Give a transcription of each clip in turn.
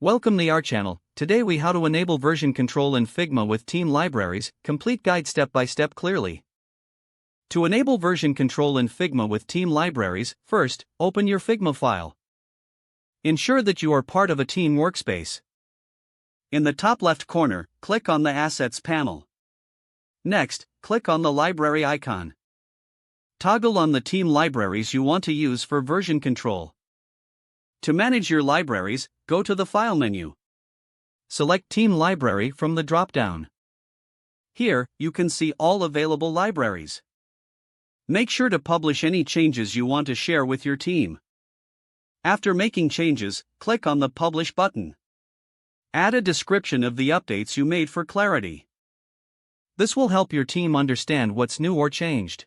Welcome to our channel. Today we how to enable version control in Figma with team libraries, complete guide step by step clearly. To enable version control in Figma with team libraries, first, open your Figma file. Ensure that you are part of a team workspace. In the top left corner, click on the Assets panel. Next, click on the library icon. Toggle on the team libraries you want to use for version control. To manage your libraries, go to the File menu. Select Team Library from the drop-down. Here, you can see all available libraries. Make sure to publish any changes you want to share with your team. After making changes, click on the Publish button. Add a description of the updates you made for clarity. This will help your team understand what's new or changed.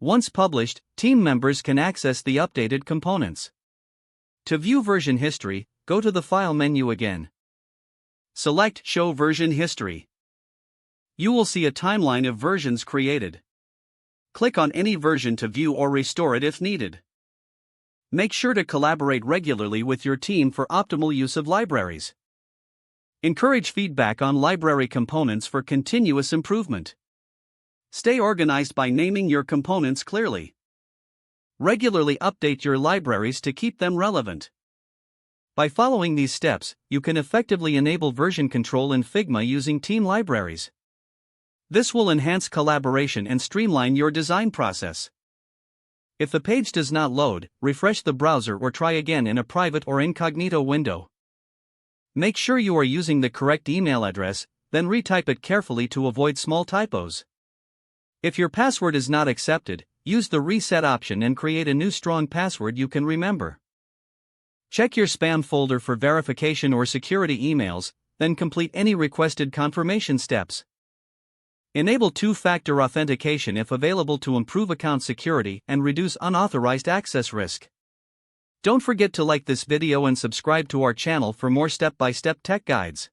Once published, team members can access the updated components. To view version history, go to the File menu again. Select Show Version History. You will see a timeline of versions created. Click on any version to view or restore it if needed. Make sure to collaborate regularly with your team for optimal use of libraries. Encourage feedback on library components for continuous improvement. Stay organized by naming your components clearly. Regularly update your libraries to keep them relevant. By following these steps, you can effectively enable version control in Figma using team libraries. This will enhance collaboration and streamline your design process. If the page does not load, refresh the browser or try again in a private or incognito window. Make sure you are using the correct email address, then retype it carefully to avoid small typos. If your password is not accepted, use the reset option and create a new strong password you can remember. Check your spam folder for verification or security emails, then complete any requested confirmation steps. Enable two-factor authentication if available to improve account security and reduce unauthorized access risk. Don't forget to like this video and subscribe to our channel for more step-by-step tech guides.